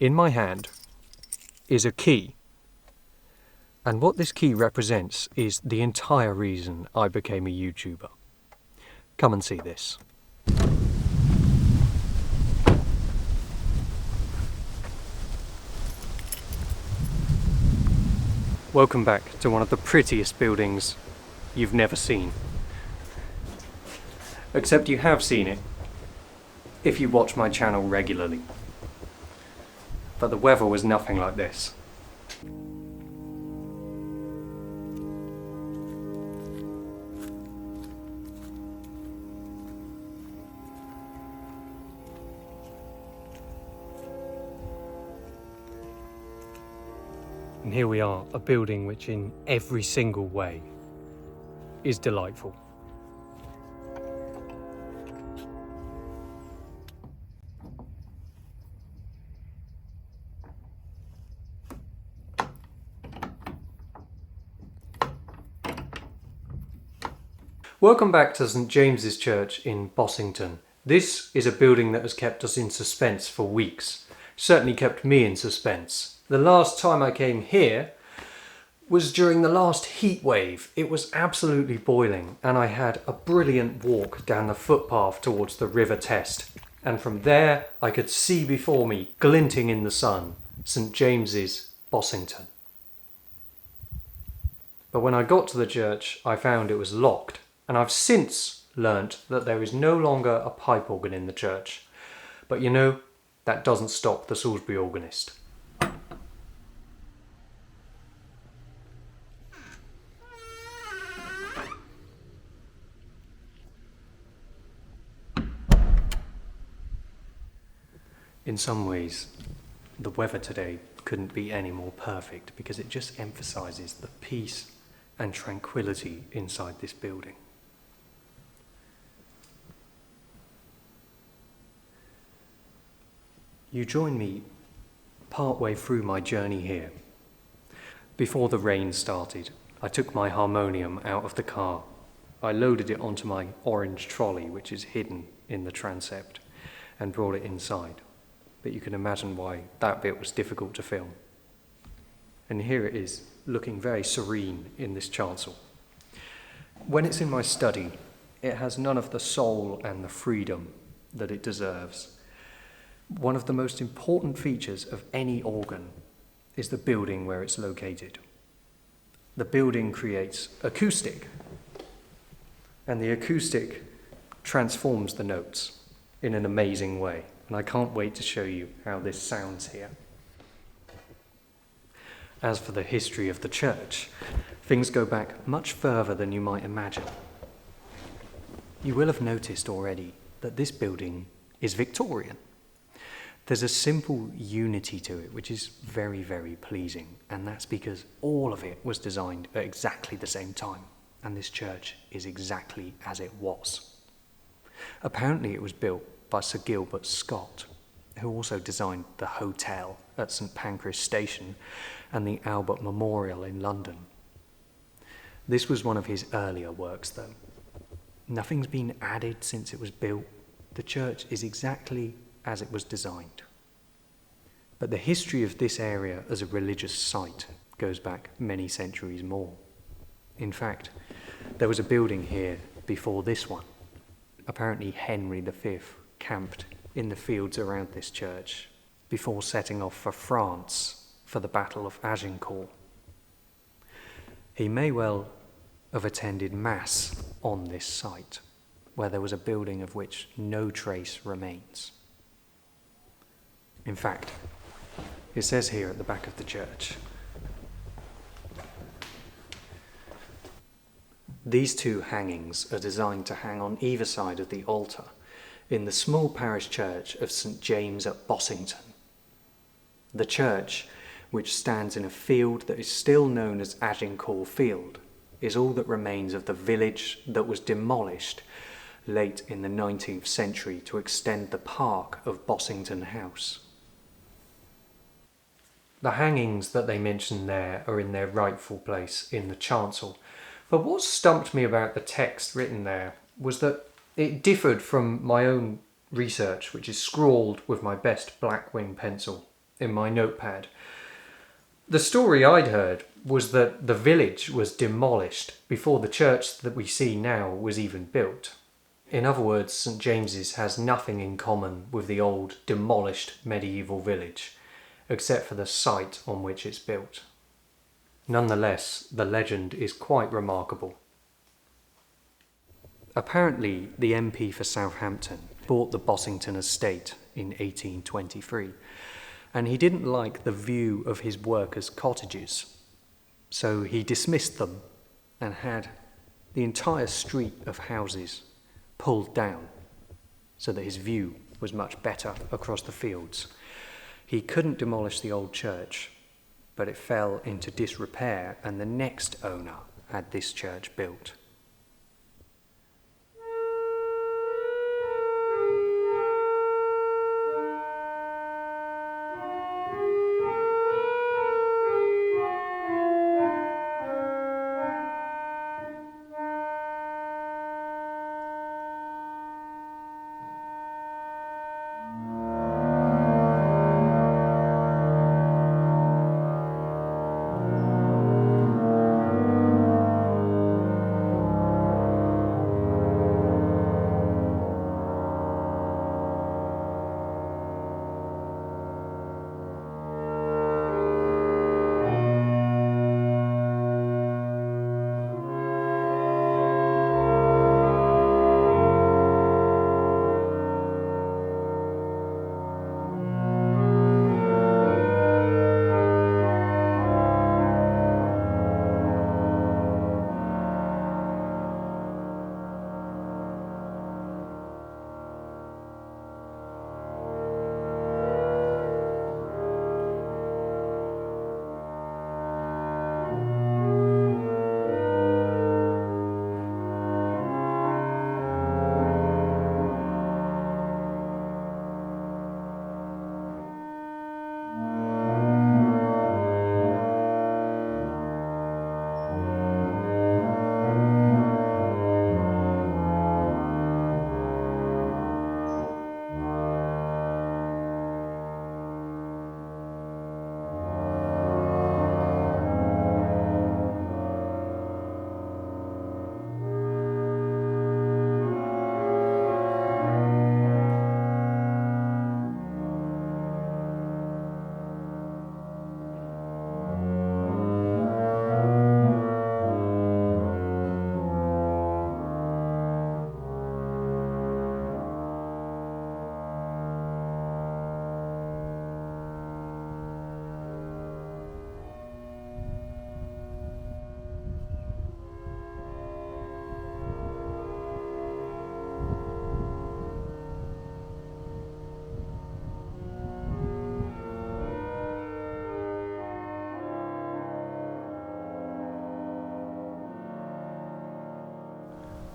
In my hand is a key, and what this key represents is the entire reason I became a YouTuber. Come and see this. Welcome back to one of the prettiest buildings you've never seen. Except you have seen it if you watch my channel regularly. But the weather was nothing like this. And here we are, a building which in every single way is delightful. Welcome back to St James's Church in Bossington. This is a building that has kept us in suspense for weeks. Certainly kept me in suspense. The last time I came here was during the last heat wave. It was absolutely boiling and I had a brilliant walk down the footpath towards the River Test. And from there I could see before me, glinting in the sun, St James's, Bossington. But when I got to the church I found it was locked. And I've since learnt that there is no longer a pipe organ in the church. But you know, that doesn't stop the Salisbury organist. In some ways, the weather today couldn't be any more perfect because it just emphasises the peace and tranquility inside this building. You join me partway through my journey here. Before the rain started, I took my harmonium out of the car. I loaded it onto my orange trolley, which is hidden in the transept, and brought it inside. But you can imagine why that bit was difficult to film. And here it is, looking very serene in this chancel. When it's in my study, it has none of the soul and the freedom that it deserves. One of the most important features of any organ is the building where it's located. The building creates acoustic, and the acoustic transforms the notes in an amazing way. And I can't wait to show you how this sounds here. As for the history of the church, things go back much further than you might imagine. You will have noticed already that this building is Victorian. There's a simple unity to it, which is very, very pleasing, and that's because all of it was designed at exactly the same time, and this church is exactly as it was. Apparently it was built by Sir Gilbert Scott, who also designed the hotel at St Pancras Station and the Albert Memorial in London. This was one of his earlier works though. Nothing's been added since it was built. The church is exactly as it was designed. But the history of this area as a religious site goes back many centuries more. In fact, there was a building here before this one. Apparently Henry V camped in the fields around this church before setting off for France for the Battle of Agincourt. He may well have attended Mass on this site, where there was a building of which no trace remains. In fact, it says here at the back of the church, these two hangings are designed to hang on either side of the altar in the small parish church of St James at Bossington. The church, which stands in a field that is still known as Agincourt Field, is all that remains of the village that was demolished late in the 19th century to extend the park of Bossington House. The hangings that they mention there are in their rightful place in the chancel. But what stumped me about the text written there was that it differed from my own research, which is scrawled with my best Blackwing pencil. in my notepad. The story I'd heard was that the village was demolished before the church that we see now was even built. In other words, St James's has nothing in common with the old demolished medieval village, except for the site on which it's built. Nonetheless, the legend is quite remarkable. Apparently, the MP for Southampton bought the Bossington estate in 1823, and he didn't like the view of his workers' cottages, so he dismissed them and had the entire street of houses pulled down so that his view was much better across the fields. He couldn't demolish the old church, but it fell into disrepair, and the next owner had this church built.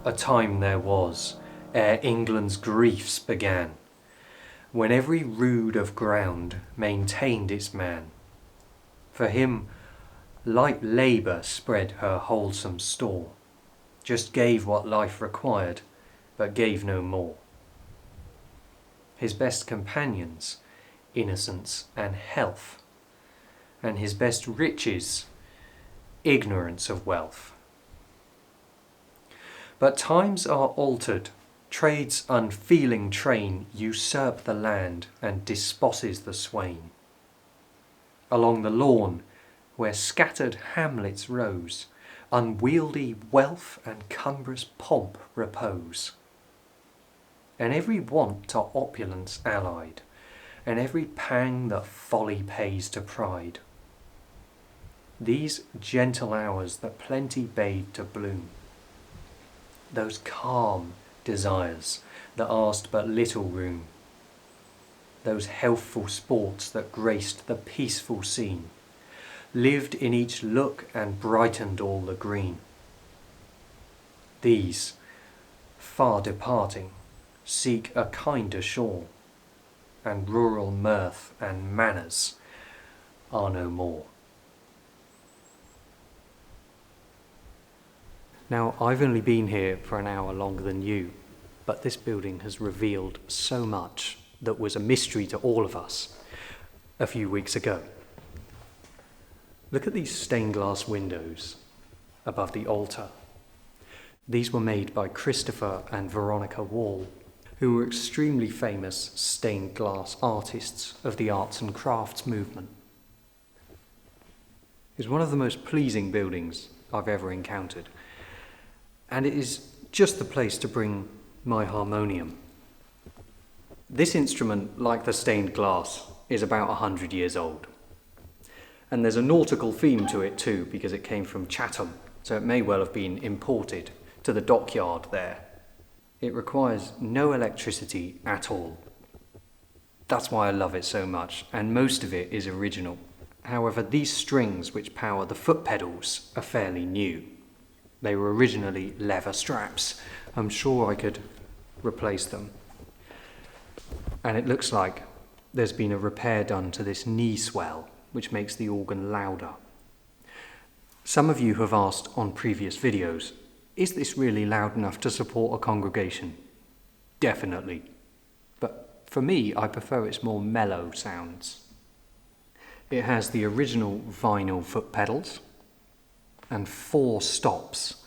A time there was, ere England's griefs began, when every rood of ground maintained its man. For him light labour spread her wholesome store, just gave what life required, but gave no more. His best companions, innocence and health, and his best riches, ignorance of wealth. But times are altered, trade's unfeeling train usurp the land and desposes the swain. Along the lawn, where scattered hamlets rose, unwieldy wealth and cumbrous pomp repose. And every want to opulence allied, and every pang that folly pays to pride. These gentle hours that plenty bade to bloom, those calm desires that asked but little room, those healthful sports that graced the peaceful scene, lived in each look and brightened all the green. These, far departing, seek a kinder shore, and rural mirth and manners are no more. Now, I've only been here for an hour longer than you, but this building has revealed so much that was a mystery to all of us. a few weeks ago. Look at these stained glass windows above the altar. These were made by Christopher and Veronica Wall, who were extremely famous stained glass artists of the arts and crafts movement. It's one of the most pleasing buildings I've ever encountered, and it is just the place to bring my harmonium. This instrument, like the stained glass, is about 100 years old. And there's a nautical theme to it too, because it came from Chatham, so it may well have been imported to the dockyard there. It requires no electricity at all. That's why I love it so much, and most of it is original. However, these strings which power the foot pedals are fairly new. They were originally leather straps. I'm sure I could replace them. And it looks like there's been a repair done to this knee swell, which makes the organ louder. Some of you have asked on previous videos, is this really loud enough to support a congregation? Definitely. But for me, I prefer its more mellow sounds. It has the original vinyl foot pedals and 4 stops.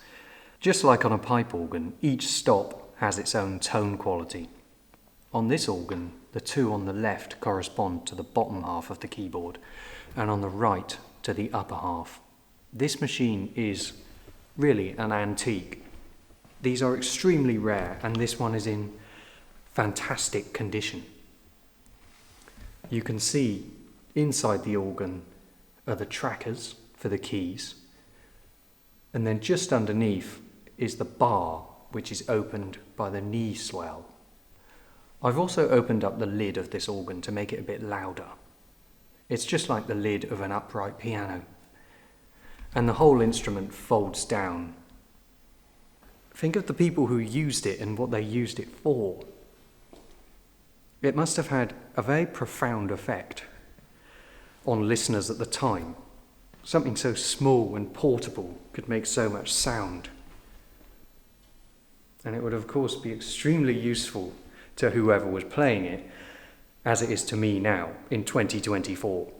Just like on a pipe organ, each stop has its own tone quality. On this organ, the 2 on the left correspond to the bottom half of the keyboard, and on the right to the upper half. This machine is really an antique. These are extremely rare, and this one is in fantastic condition. You can see inside the organ are the trackers for the keys, and then just underneath is the bar, which is opened by the knee swell. I've also opened up the lid of this organ to make it a bit louder. It's just like the lid of an upright piano. And the whole instrument folds down. Think of the people who used it and what they used it for. It must have had a very profound effect on listeners at the time. Something so small and portable could make so much sound. And it would of course be extremely useful to whoever was playing it, as it is to me now in 2024.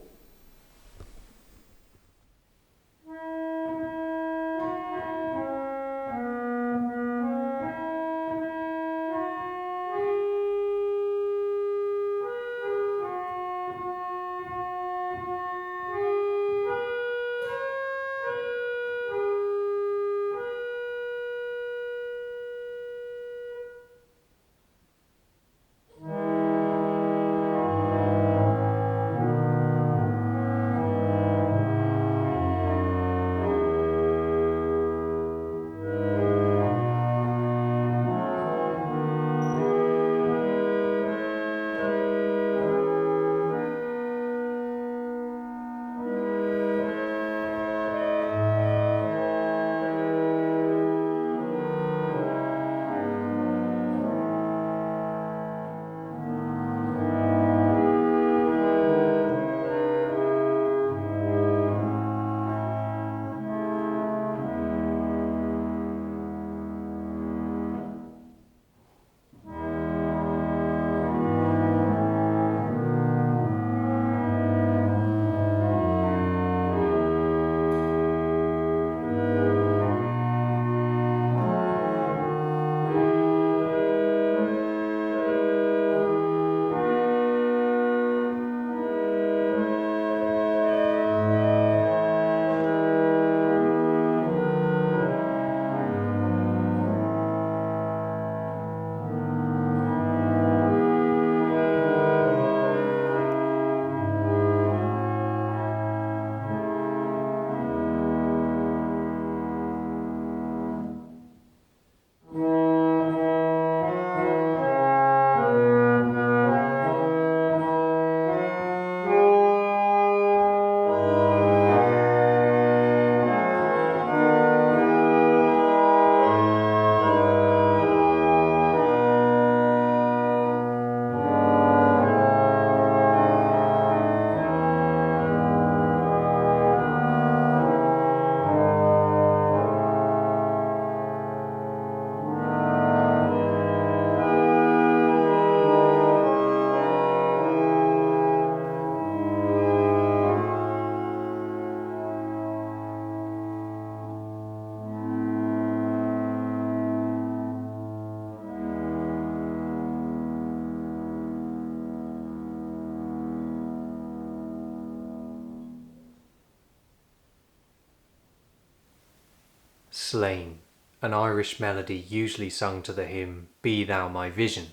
Slain, an Irish melody usually sung to the hymn Be Thou My Vision,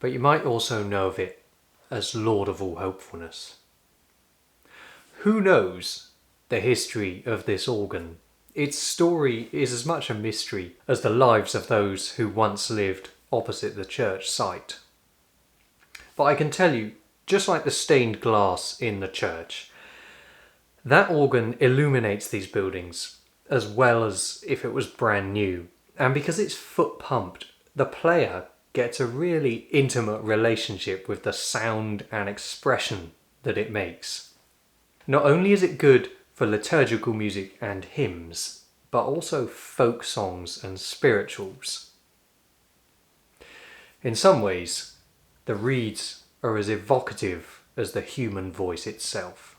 but you might also know of it as Lord of All Hopefulness. Who knows the history of this organ? Its story is as much a mystery as the lives of those who once lived opposite the church site. But I can tell you, just like the stained glass in the church, that organ illuminates these buildings as well as if it was brand new. And because it's foot pumped, the player gets a really intimate relationship with the sound and expression that it makes. Not only is it good for liturgical music and hymns, but also folk songs and spirituals. In some ways, the reeds are as evocative as the human voice itself.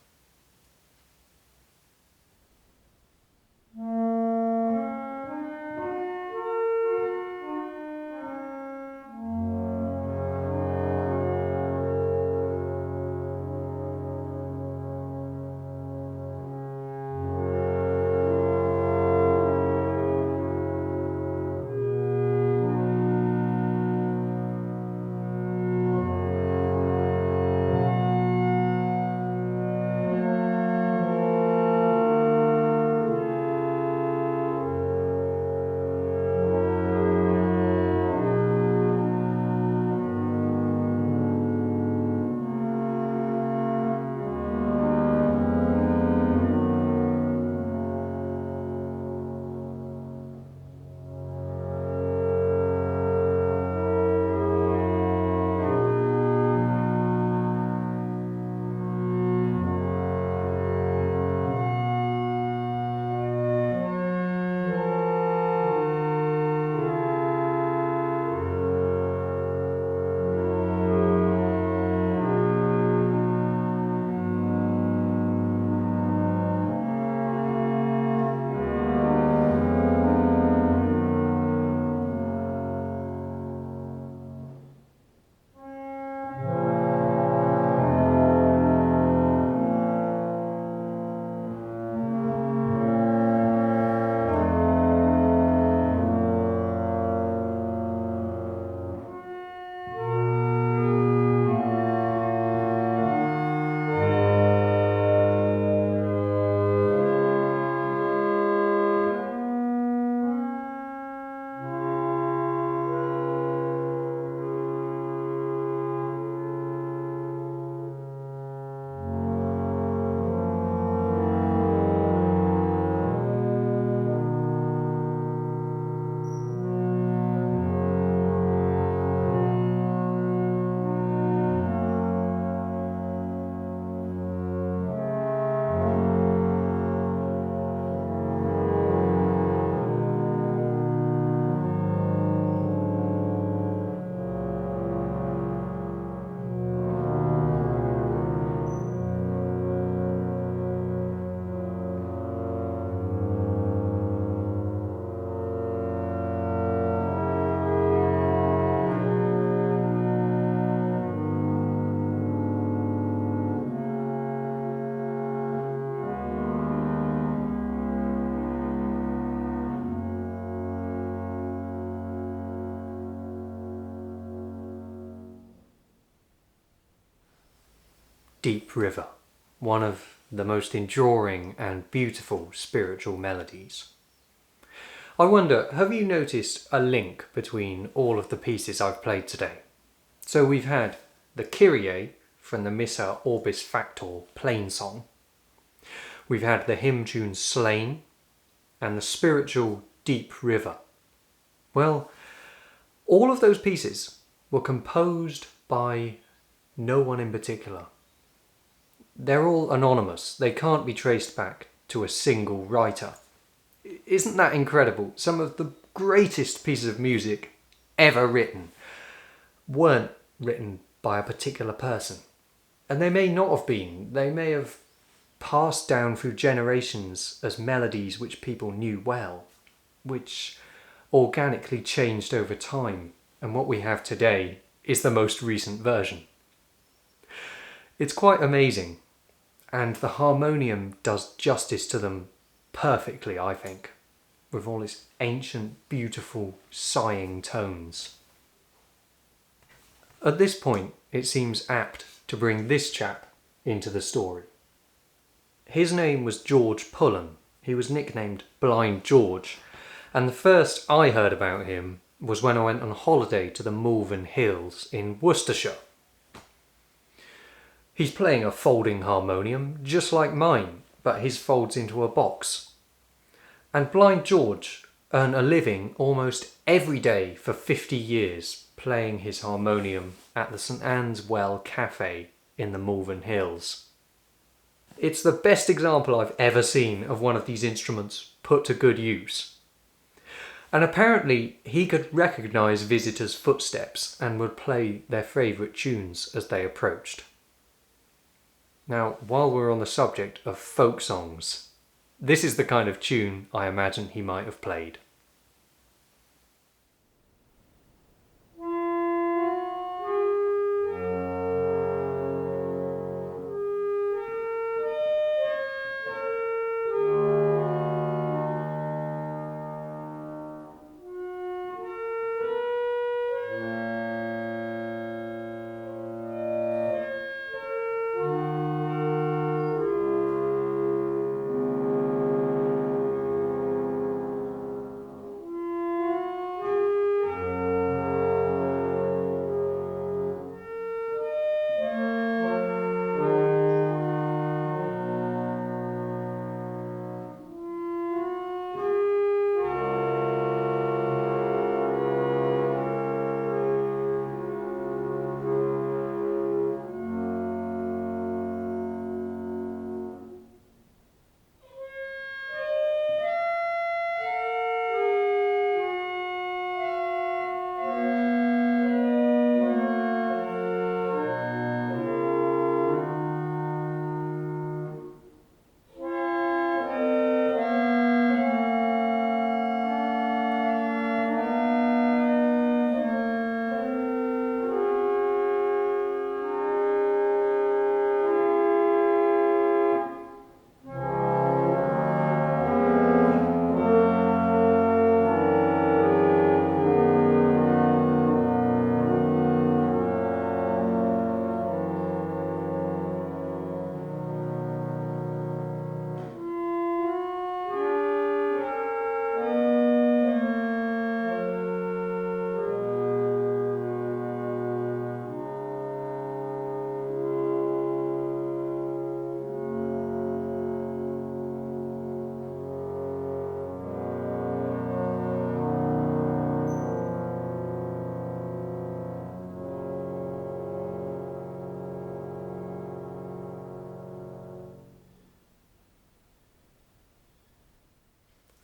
Deep River, one of the most enduring and beautiful spiritual melodies. I wonder, have you noticed a link between all of the pieces I've played today? So we've had the Kyrie from the Missa Orbis Factor plain song. We've had the hymn tune Slain and the spiritual Deep River. Well, all of those pieces were composed by no one in particular. They're all anonymous. They can't be traced back to a single writer. Isn't that incredible? Some of the greatest pieces of music ever written weren't written by a particular person. And they may not have been. They may have passed down through generations as melodies which people knew well, which organically changed over time. And what we have today is the most recent version. It's quite amazing. And the harmonium does justice to them perfectly, I think. with all its ancient, beautiful, sighing tones. At this point, it seems apt to bring this chap into the story. His name was George Pullen. He was nicknamed Blind George, and the first I heard about him was when I went on holiday to the Malvern Hills in Worcestershire. He's playing a folding harmonium just like mine, but his folds into a box. And Blind George earned a living almost every day for 50 years playing his harmonium at the St Anne's Well Cafe in the Malvern Hills. It's the best example I've ever seen of one of these instruments put to good use. And apparently he could recognise visitors' footsteps and would play their favourite tunes as they approached. Now, while we're on the subject of folk songs, this is the kind of tune I imagine he might have played.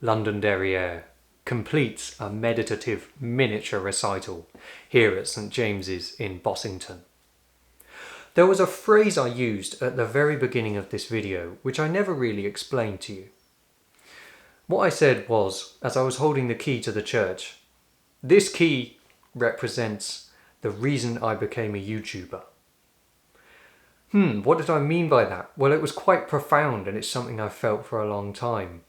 Londonderry Air completes a meditative miniature recital here at St James's in Bossington. There was a phrase I used at the very beginning of this video which I never really explained to you. What I said was, as I was holding the key to the church, this key represents the reason I became a YouTuber. What did I mean by that? Well, it was quite profound and it's something I've felt for a long time.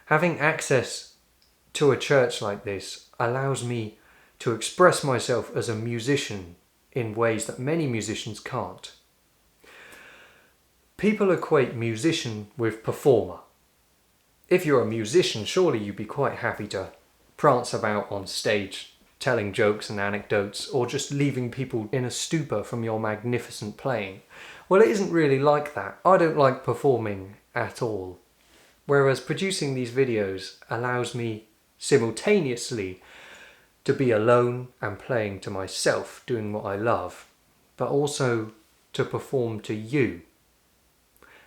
Having access to a church like this allows me to express myself as a musician in ways that many musicians can't. People equate musician with performer. If you're a musician, surely you'd be quite happy to prance about on stage, telling jokes and anecdotes, or just leaving people in a stupor from your magnificent playing. Well, it isn't really like that. I don't like performing at all. Whereas producing these videos allows me simultaneously to be alone and playing to myself, doing what I love, but also to perform to you.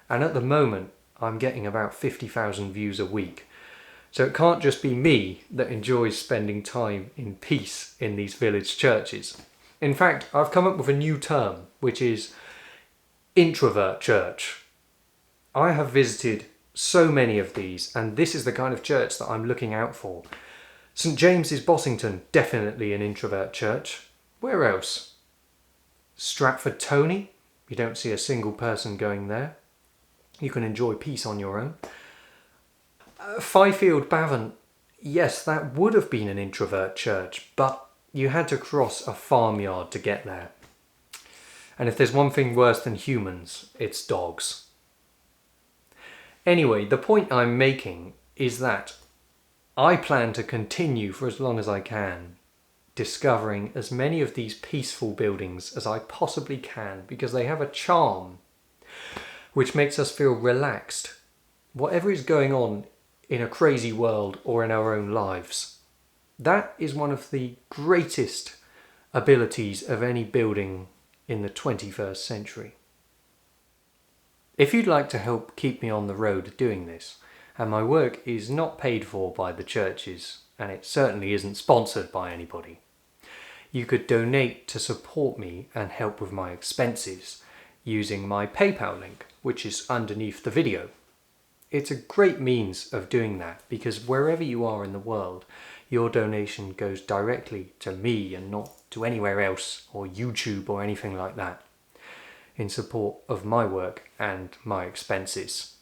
And at the moment, I'm getting about 50,000 views a week. So it can't just be me that enjoys spending time in peace in these village churches. In fact, I've come up with a new term, which is introvert church. I have visited so many of these, and this is the kind of church that I'm looking out for. St James's Bossington, definitely an introvert church. Where else? Stratford Tony, you don't see a single person going there. You can enjoy peace on your own. Fifield Bavant, Yes, that would have been an introvert church, but you had to cross a farmyard to get there. And if there's one thing worse than humans, it's dogs. Anyway, the point I'm making is that I plan to continue for as long as I can, discovering as many of these peaceful buildings as I possibly can, because they have a charm which makes us feel relaxed, whatever is going on in a crazy world or in our own lives. That is one of the greatest abilities of any building in the 21st century. If you'd like to help keep me on the road doing this, and my work is not paid for by the churches, and it certainly isn't sponsored by anybody, you could donate to support me and help with my expenses using my PayPal link, which is underneath the video. It's a great means of doing that, because wherever you are in the world, your donation goes directly to me and not to anywhere else or YouTube or anything like that, in support of my work and my expenses.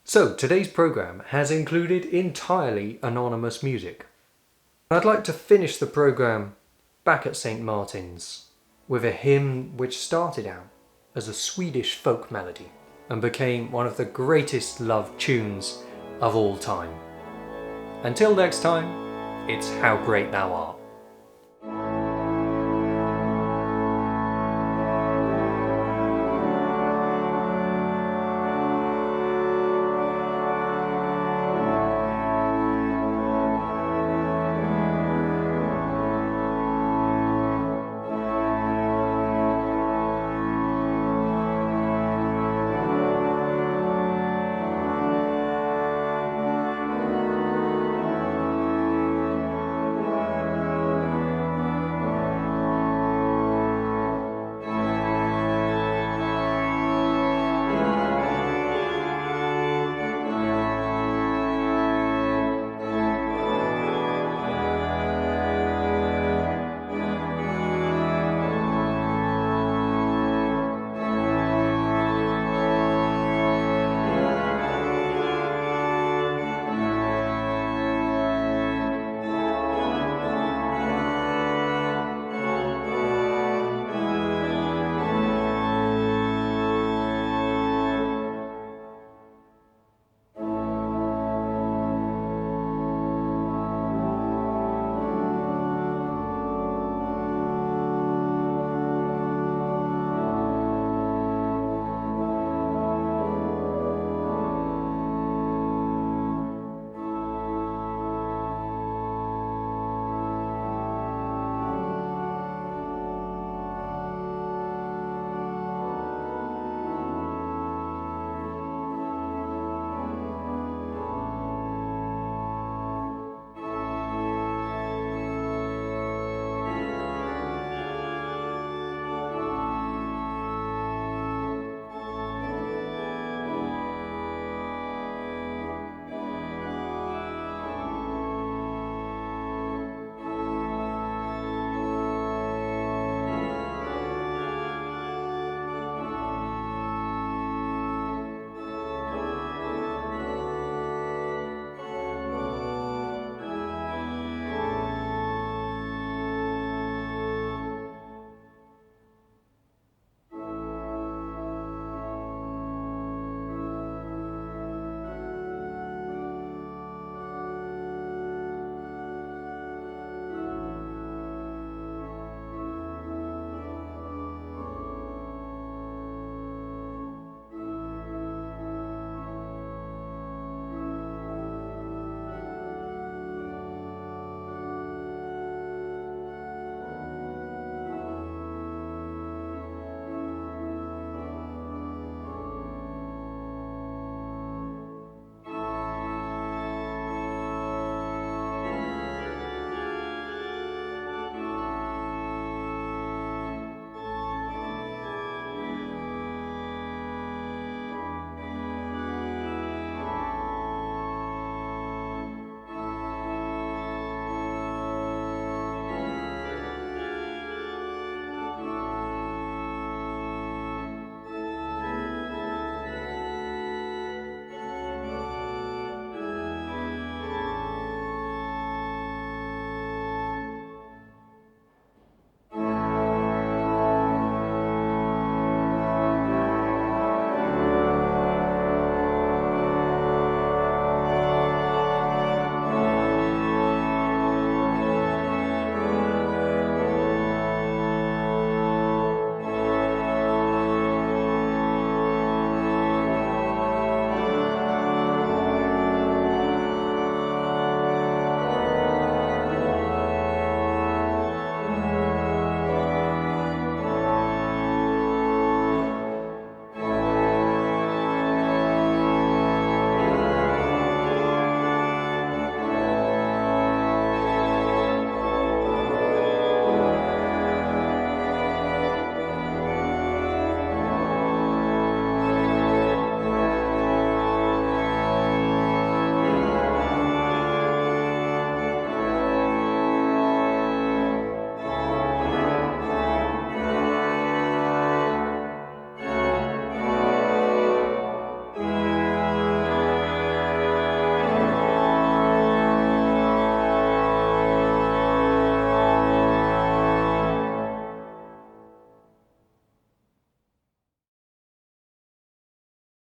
So today's program has included entirely anonymous music. I'd like to finish the program back at St. Martin's with a hymn which started out as a Swedish folk melody and became one of the greatest loved tunes of all time. Until next time, it's How Great Thou Art.